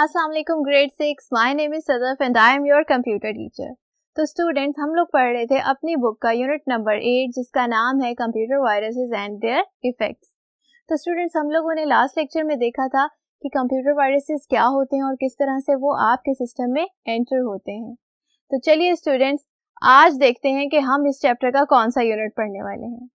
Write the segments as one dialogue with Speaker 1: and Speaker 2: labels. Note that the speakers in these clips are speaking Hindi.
Speaker 1: अस्सलाम वालेकुम grade 6, my name is Sadaf and I am your computer teacher. तो स्टूडेंट्स, हम लोग पढ़ रहे थे अपनी बुक का यूनिट नंबर 8 जिसका नाम है computer viruses and there effects. तो स्टूडेंट्स, हम लोगों ने लास्ट लेक्चर में देखा था कि कंप्यूटर वायरसेस क्या होते हैं और किस तरह से वो आपके सिस्टम में एंटर होते हैं। तो चलिए स्टूडेंट्स, आज देखते हैं कि हम इस चैप्टर का कौन सा यूनिट पढ़ने वाले हैं।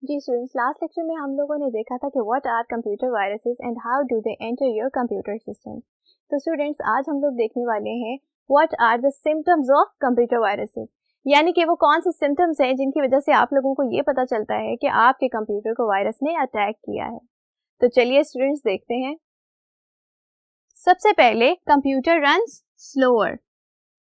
Speaker 1: जी स्टूडेंट्स, लास्ट लेक्चर में हम लोगों ने देखा था कि what are computer viruses and how do they enter your computer system. तो स्टूडेंट्स, आज हम लोग देखने वाले हैं what are the symptoms of computer viruses, यानी कि वो कौन से सिम्टम्स हैं जिनकी वजह से आप लोगों को ये पता चलता है कि आपके कंप्यूटर को वायरस ने अटैक किया है। तो चलिए स्टूडेंट्स, देखते हैं। सबसे पहले, कंप्यूटर रन्स स्लोअर,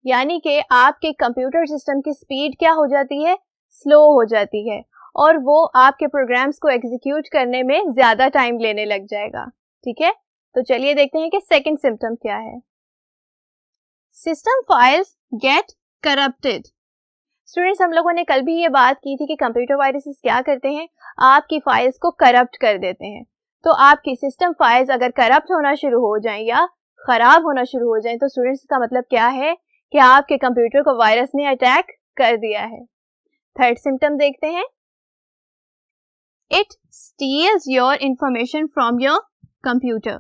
Speaker 1: यानी कि आपके कंप्यूटर सिस्टम की स्पीड क्या हो जाती है, स्लो हो जाती है और वो आपके प्रोग्राम्स को एग्जीक्यूट करने में ज्यादा टाइम लेने लग जाएगा। ठीक है, तो चलिए देखते हैं कि सेकंड सिम्टम क्या है। System files get corrupted. Students, हम लोगों ने कल भी ये बात की थी कि कंप्यूटर वायरसेस क्या करते हैं, आपकी फाइल्स को करप्ट कर देते हैं। तो आपकी सिस्टम फाइल्स अगर करप्ट होना शुरू हो जाएं या खराब होना शुरू हो जाएं, तो स्टूडेंट्स का मतलब क्या है कि आपके कंप्यूटर को वायरस ने अटैक कर दिया है। थर्ड सिम्टम देखते हैं। It steals your information from your computer.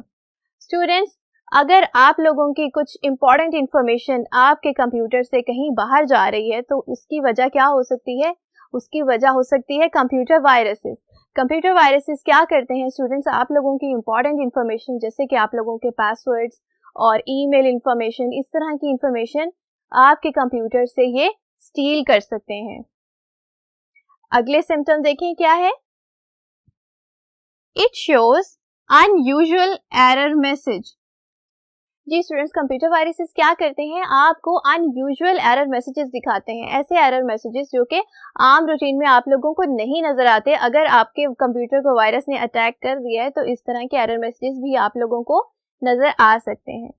Speaker 1: Students, अगर आप लोगों की कुछ इंपॉर्टेंट इंफॉर्मेशन आपके कंप्यूटर से कहीं बाहर जा रही है तो उसकी वजह क्या हो सकती है, उसकी वजह हो सकती है कंप्यूटर वायरसेस। कंप्यूटर वायरसेस क्या करते हैं स्टूडेंट्स, आप लोगों की इंपॉर्टेंट इंफॉर्मेशन जैसे कि आप लोगों के पासवर्ड्स और ईमेल इंफॉर्मेशन, इस तरह की इंफॉर्मेशन आपके कंप्यूटर से ये स्टील कर सकते हैं। अगले सिम्टम देखें क्या है। It shows unusual error message. Ji students, computer viruses क्या करते हैं, आपको अनयूजुअल एरर मैसेजेस दिखाते हैं। ऐसे एरर मैसेजेस जो कि आम रूटीन में आप लोगों को नहीं नजर आते। अगर आपके कंप्यूटर को वायरस ने अटैक कर दिया है तो इस तरह के एरर मैसेजेस भी आप लोगों को नजर आ सकते हैं।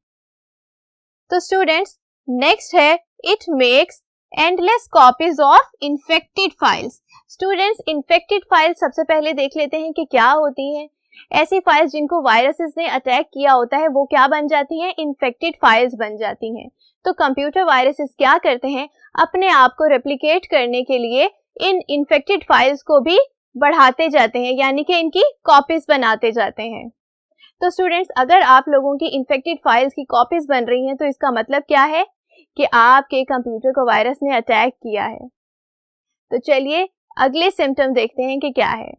Speaker 1: तो स्टूडेंट्स, नेक्स्ट है it makes endless copies of infected files. Students, infected files सबसे पहले देख लेते हैं कि क्या होती हैं। ऐसी फाइल्स जिनको वायरसेस ने अटैक किया होता है वो क्या बन जाती हैं, इन्फेक्टेड फाइल्स बन जाती हैं। तो कंप्यूटर वायरसेस क्या करते हैं, अपने आप को रेप्लिकेट करने के लिए इन इन्फेक्टेड फाइल्स को भी बढ़ाते जाते हैं, यानी कि इनकी कॉपीज बनाते जाते हैं। तो स्टूडेंट्स, अगर आप लोगों की इन्फेक्टेड फाइल्स की कॉपीज बन रही हैं तो इसका मतलब क्या है कि आपके कंप्यूटर को वायरस ने अटैक किया है। तो चलिए अगले सिम्टम देखते हैं कि क्या है।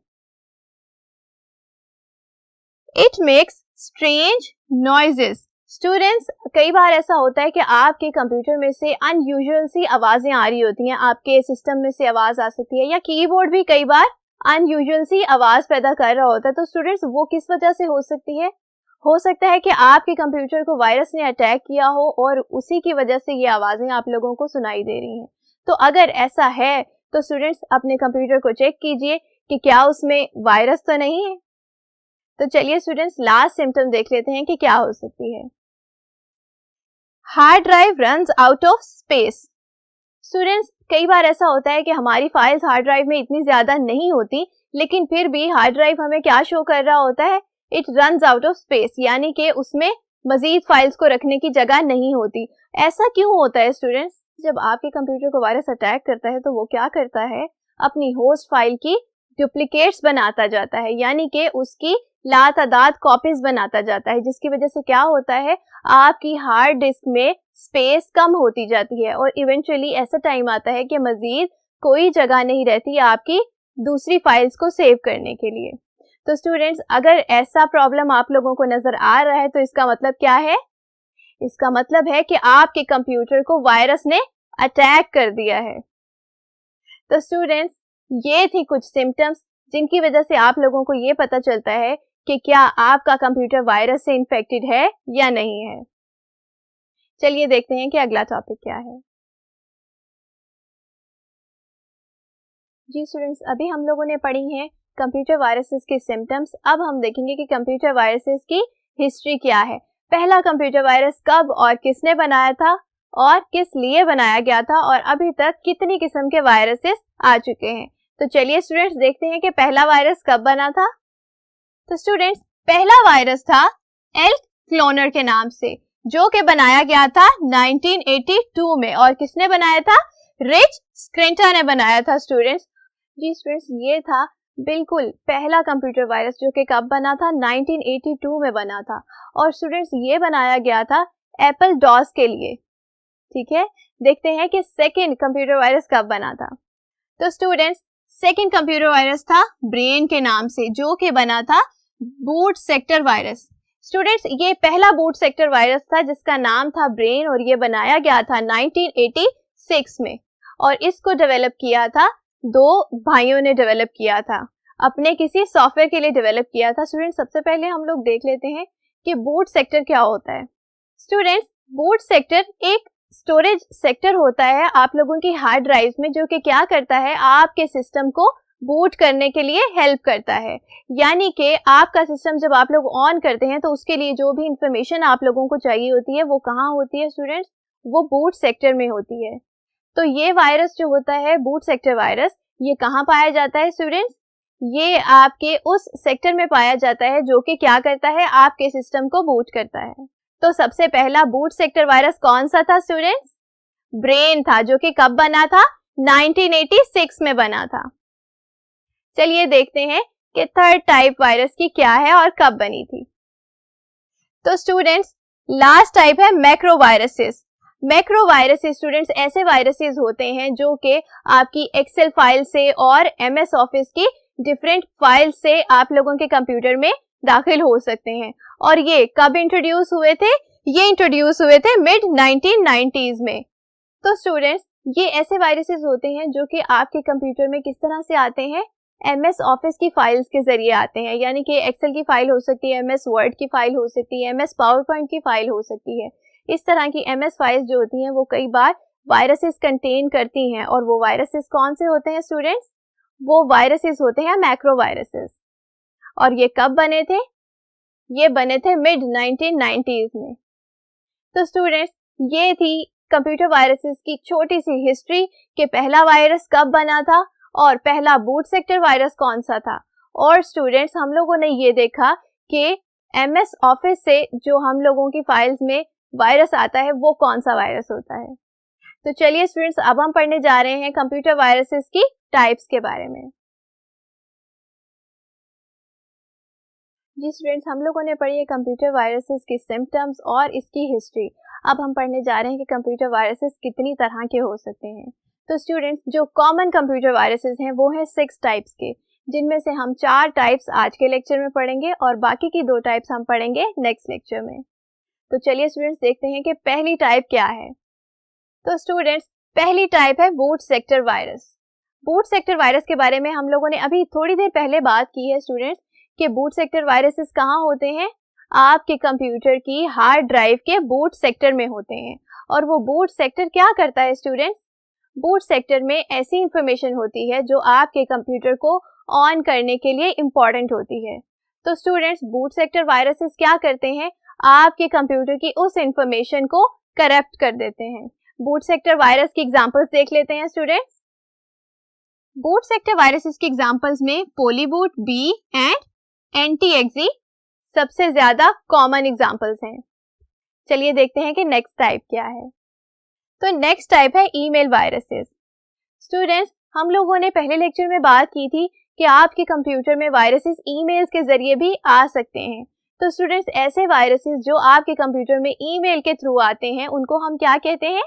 Speaker 1: It makes strange noises. Students, कई बार ऐसा होता है कि आपके कंप्यूटर में से अनयूजुअल सी आवाजें आ रही होती हैं, आपके सिस्टम में से आवाज आ सकती है या कीबोर्ड भी कई बार अनयूजुअल सी आवाज पैदा कर रहा होता है। तो स्टूडेंट्स, वो किस वजह से हो सकती है, हो सकता है कि आपके कंप्यूटर को वायरस ने अटैक किया हो और उसी की वजह से ये आवाजें आप लोगों को सुनाई दे रही हैं। तो अगर ऐसा है तो स्टूडेंट्स, अपने कंप्यूटर को चेक कीजिए कि क्या उसमें वायरस तो नहीं है। तो चलिए स्टूडेंट्स, लास्ट सिम्टम देख लेते हैं कि क्या हो सकती है। Hard drive runs out of space. Students, कई बार ऐसा होता है कि हमारी फाइल्स हार्ड ड्राइव में इतनी ज्यादा नहीं होती, लेकिन फिर भी हार्ड ड्राइव हमें क्या शो कर रहा होता है, it runs out of space, यानी कि उसमें मजीद फाइल्स को रखने की जगह नहीं होती। ऐसा क्यों होता है स्टूडेंट्स, जब आपके कंप्यूटर को वायरस अटैक करता है तो वो क्या करता है, अपनी होस्ट फाइल की डुप्लीकेट्स बनाता जाता है, यानी कि उसकी लातादाद कॉपीज बनाता जाता है, जिसकी वजह से क्या होता है, आपकी हार्ड डिस्क में स्पेस कम होती जाती है और इवेंचुअली ऐसा टाइम आता है कि मजीद कोई जगह नहीं रहती आपकी दूसरी फाइल्स को सेव करने के लिए। तो स्टूडेंट्स, अगर ऐसा प्रॉब्लम आप लोगों को नजर आ रहा है तो इसका मतलब क्या है, इसका मतलब है कि आपके कंप्यूटर को वायरस ने अटैक कर दिया है। तो स्टूडेंट्स, ये थी कुछ सिम्टम्स जिनकी वजह से आप लोगों को ये पता चलता है कि क्या आपका कंप्यूटर वायरस से इन्फेक्टेड है या नहीं है। चलिए देखते हैं कि अगला टॉपिक क्या है। जी स्टूडेंट्स, अभी हम लोगों ने पढ़ी हैं कंप्यूटर वायरसेस के सिम्टम्स। अब हम देखेंगे कि कंप्यूटर वायरसेस की हिस्ट्री क्या है। पहला कंप्यूटर वायरस कब और किसने बनाया था और किस लिए बनाया गया था और अभी तक कितनी किस्म के वायरसेस आ चुके हैं। तो चलिए स्टूडेंट्स, देखते हैं कि पहला वायरस कब बना था। तो स्टूडेंट्स पहला वायरस था एल्क क्लोनर के नाम से, जो कि बनाया गया था 1982 में। और किसने बनाया था? रिच स्क्रिंटर ने बनाया था स्टूडेंट्स। जी स्टूडेंट्स, ये था बिल्कुल पहला कंप्यूटर वायरस, जो कि कब बना था? 1982 में बना था। और स्टूडेंट्स ये बनाया गया था एप्पल डॉस के लिए। ठीक है, देखते हैं कि सेकंड कंप्यूटर वायरस कब बना था। तो स्टूडेंट्स सेकंड कंप्यूटर वायरस था ब्रेन के नाम से, जो कि बना था बूट सेक्टर वायरस। स्टूडेंट्स ये पहला बूट सेक्टर वायरस था जिसका नाम था ब्रेन, और ये बनाया गया था 1986 में। और इसको डेवलप किया था दो भाइयों ने डेवलप किया था, अपने किसी सॉफ्टवेयर के लिए डेवलप किया था। स्टूडेंट्स सबसे पहले हम लोग देख लेते हैं कि बूट सेक्टर क्या होता है। स्टूडेंट्स बूट सेक्टर एक स्टोरेज सेक्टर होता है आप लोगों की हार्ड ड्राइव में, जो कि क्या करता है? आपके सिस्टम को बूट करने के लिए हेल्प करता है। यानी कि आपका सिस्टम जब आप लोग ऑन करते हैं तो उसके लिए जो भी इंफॉर्मेशन आप लोगों को चाहिए होती है वो कहाँ होती है स्टूडेंट्स? वो बूट सेक्टर में होती है। तो ये वायरस जो होता है बूट सेक्टर वायरस, ये कहाँ पाया जाता है स्टूडेंट्स? ये आपके उस सेक्टर में पाया जाता है जो कि क्या करता है? आपके सिस्टम को बूट करता है। तो सबसे पहला बूट सेक्टर वायरस कौन सा था स्टूडेंट्स? ब्रेन था, जो कि कब बना था? 1986 में बना था। चलिए देखते हैं कि थर्ड टाइप वायरस की क्या है और कब बनी थी। तो स्टूडेंट्स लास्ट टाइप है मैक्रोवायरसेस। मैक्रोवायरसेस स्टूडेंट्स ऐसे वायरसेस होते हैं जो कि आपकी एक्सेल फाइल से और एमएस ऑफिस की डिफरेंट फाइल से आप लोगों के कंप्यूटर में दाखिल हो सकते हैं। और ये कब इंट्रोड्यूस हुए थे? ये इंट्रोड्यूस हुए थे मिड 1990s में। तो स्टूडेंट्स ये ऐसे वायरसेस होते हैं जो कि आपके कंप्यूटर में किस तरह से आते हैं? एमएस ऑफिस की फाइल्स के जरिए आते हैं। यानी कि एक्सेल की फाइल हो सकती है, एमएस वर्ड की फाइल हो सकती है, एमएस पावर पॉइंट की फाइल हो सकती है। इस तरह की एमएस फाइल्स जो होती हैं वो कई बार वायरसेस कंटेन करती हैं। और वो वायरसेस कौन से होते हैं स्टूडेंट्स? वो वायरसेस होते हैं मैक्रो वायरसेस। और ये कब बने थे? ये बने थे मिड 1990s में। तो स्टूडेंट्स ये थी कंप्यूटर वायरसेस की छोटी सी हिस्ट्री कि पहला वायरस कब बना था और पहला बूट सेक्टर वायरस कौन सा था। और स्टूडेंट्स हम लोगों ने ये देखा कि एमएस ऑफिस से जो हम लोगों की फाइल्स में वायरस आता है वो कौन सा वायरस होता है। तो चलिए स्टूडेंट्स अब हम पढ़ने जा रहे हैं कंप्यूटर वायरसेस की टाइप्स के बारे में। जी स्टूडेंट्स हम लोगों ने पढ़ी है कंप्यूटर वायरसेस की सिम्टम्स और इसकी हिस्ट्री। अब हम पढ़ने जा रहे हैं कि कंप्यूटर वायरसेस कितनी तरह के हो सकते हैं। तो स्टूडेंट्स जो कॉमन कंप्यूटर वायरसेस हैं वो हैं 6 टाइप्स के, जिनमें से हम 4 टाइप्स आज के लेक्चर में पढ़ेंगे और बाकी की 2 टाइप्स हम पढ़ेंगे नेक्स्ट लेक्चर में। तो चलिए स्टूडेंट्स देखते हैं कि पहली टाइप क्या है। तो स्टूडेंट्स पहली टाइप है boot sector virus. Boot sector virus के बारे में हम लोगों ने अभी थोड़ी देर पहले बात की है स्टूडेंट्स कि बूट सेक्टर वायरसेस कहाँ होते हैं? आपके कंप्यूटर की हार्ड ड्राइव के बूट सेक्टर में होते हैं। और वो बूट सेक्टर क्या करता है स्टूडेंट्स? बूट सेक्टर में ऐसी इंफॉर्मेशन होती है जो आपके कंप्यूटर को ऑन करने के लिए इंपॉर्टेंट होती है। तो स्टूडेंट्स बूट सेक्टर वायरसेस क्या करते हैं? आपके कंप्यूटर की उस इंफॉर्मेशन को करप्ट कर देते हैं। बूट सेक्टर वायरस की एग्जांपल्स देख लेते हैं स्टूडेंट्स। बूट सेक्टर वायरसेस की एग्जांपल्स में पोलीबूट, बी एंड एंटी-एक्जी सबसे ज्यादा कॉमन एग्जांपल्स हैं। चलिए देखते हैं कि नेक्स्ट टाइप क्या है। तो नेक्स्ट टाइप है ईमेल वायरसेस। स्टूडेंट्स हम लोगों ने पहले लेक्चर में बात की थी कि आपके कंप्यूटर में वायरसेस ईमेल्स के जरिए भी आ सकते हैं। तो स्टूडेंट्स ऐसे वायरसेस जो आपके कंप्यूटर में ईमेल के थ्रू आते हैं उनको हम क्या कहते हैं?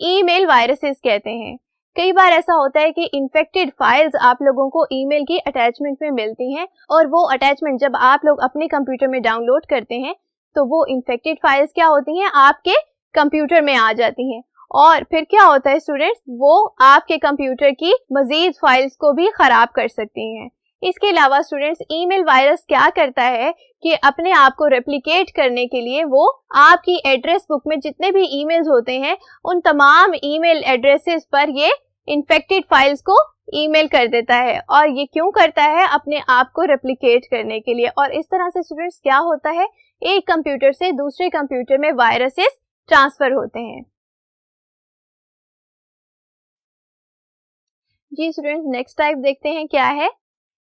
Speaker 1: ईमेल वायरसेस कहते हैं। कई बार ऐसा होता है कि इन्फेक्टेड फाइल्स आप लोगों को ईमेल की अटैचमेंट में मिलती हैं और वो अटैचमेंट जब आप लोग अपने कंप्यूटर में डाउनलोड करते हैं तो वो इन्फेक्टेड फाइल्स क्या होती हैं? आपके कंप्यूटर में आ जाती हैं। और फिर क्या होता है स्टूडेंट्स? वो आपके कंप्यूटर की मजीद फाइल्स को भी खराब कर सकती हैं। इसके अलावा स्टूडेंट्स ईमेल वायरस क्या करता है कि अपने आप को रेप्लिकेट करने के लिए वो आपकी एड्रेस बुक में जितने भी ईमेल्स होते हैं उन तमाम ईमेल एड्रेसेस पर ये इन्फेक्टेड फाइल्स को ईमेल कर देता है। और ये क्यों करता है? अपने आप को रेप्लिकेट करने के लिए। और इस तरह से स्टूडेंट्स क्या होता है? एक कंप्यूटर से दूसरे कंप्यूटर में वायरसेस ट्रांसफर होते हैं। जी स्टूडेंट्स नेक्स्ट टाइप देखते हैं क्या है।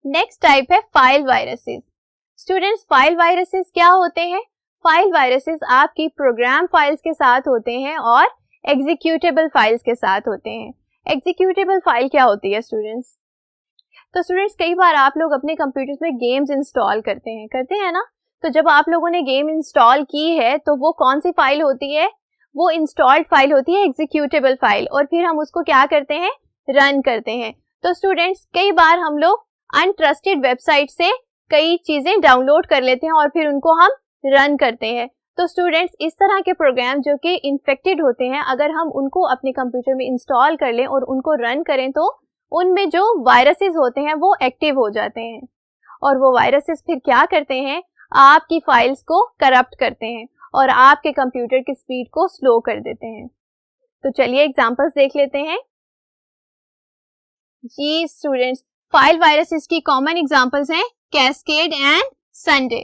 Speaker 1: नेक्स्ट टाइप है file viruses. Students, file viruses क्या होते हैं? फाइल वायरसेस आपकी प्रोग्राम फाइल्स के साथ होते हैं और एग्जीक्यूटेबल फाइल्स के साथ होते हैं। एग्जीक्यूटेबल फाइल क्या होती है स्टूडेंट्स? तो स्टूडेंट्स, कई बार आप लोग अपने कंप्यूटर्स में गेम्स इंस्टॉल करते हैं ना? तो जब आप लोगों ने गेम इंस्टॉल की है तो वो कौन सी फाइल होती है? वो इंस्टॉल्ड फाइल होती है एग्जीक्यूटेबल फाइल, और फिर हम उसको क्या करते हैं? रन करते हैं। तो स्टूडेंट्स, कई बार हम लोग अनट्रस्टेड वेबसाइट से कई चीजें डाउनलोड कर लेते हैं और फिर उनको हम रन करते हैं। तो स्टूडेंट्स, इस तरह के प्रोग्राम जो कि इन्फेक्टेड होते हैं, अगर हम उनको अपने कंप्यूटर में इंस्टॉल कर लें और उनको रन करें तो उनमें जो वायरसेस होते हैं वो एक्टिव हो जाते हैं, और वो वायरसेस फिर क्या करते हैं? आपकी फाइल्स को करप्ट करते हैं और आपके कंप्यूटर की स्पीड को स्लो कर देते हैं। तो चलिए एग्जांपल्स देख लेते हैं। जी स्टूडेंट्स, फाइल वायरसेस की कॉमन एग्जांपल्स हैं कैस्केड एंड संडे।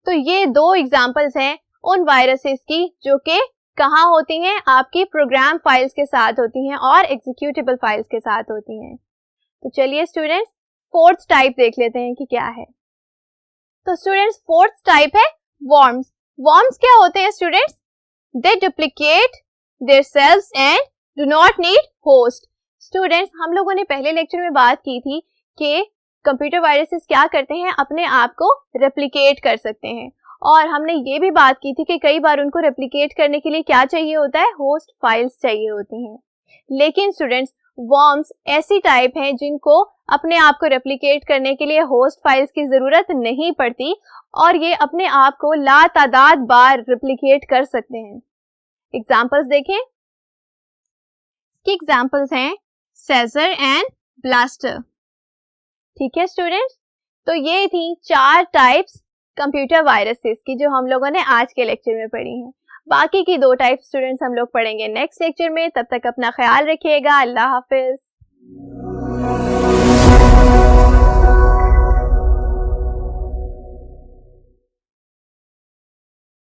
Speaker 1: तो ये दो एग्जांपल्स हैं उन वायरसेस की जो कि कहाँ होती हैं? आपकी प्रोग्राम फाइल्स के साथ होती हैं और एग्जीक्यूटेबल फाइल्स के साथ होती हैं। तो चलिए स्टूडेंट्स, फोर्थ टाइप देख लेते हैं कि क्या है। तो स्टूडेंट्स, फोर्थ टाइप है वर्म्स। वर्म्स क्या होते हैं students? They duplicate their cells and do not need host. Students, हम लोगों ने पहले लेक्चर में बात की थी कि कंप्यूटर वायरसेस क्या करते हैं? अपने आप को रेप्लिकेट कर सकते हैं, और हमने ये भी बात की थी कि कई बार उनको रेप्लिकेट करने के लिए क्या चाहिए होता है? होस्ट फाइल्स चाहिए होती हैं। लेकिन स्टूडेंट्स, वर्म्स ऐसी टाइप हैं जिनको अपने आप को रेप्लिकेट करने के लिए होस्ट फाइल्स की जरूरत नहीं पड़ती, और ये अपने आप को लातादाद बार रेप्लिकेट कर सकते हैं। एग्जांपल्स देखें। इसकी एग्जांपल्स हैं सेजर एंड ब्लास्टर। ठीक है स्टूडेंट्स, तो ये थी 4 टाइप्स कंप्यूटर वायरसेस की जो हम लोगों ने आज के लेक्चर में पढ़ी हैं। बाकी की 2 टाइप स्टूडेंट्स हम लोग पढ़ेंगे नेक्स्ट लेक्चर में। तब तक अपना ख्याल रखिएगा। अल्लाह हाफिज।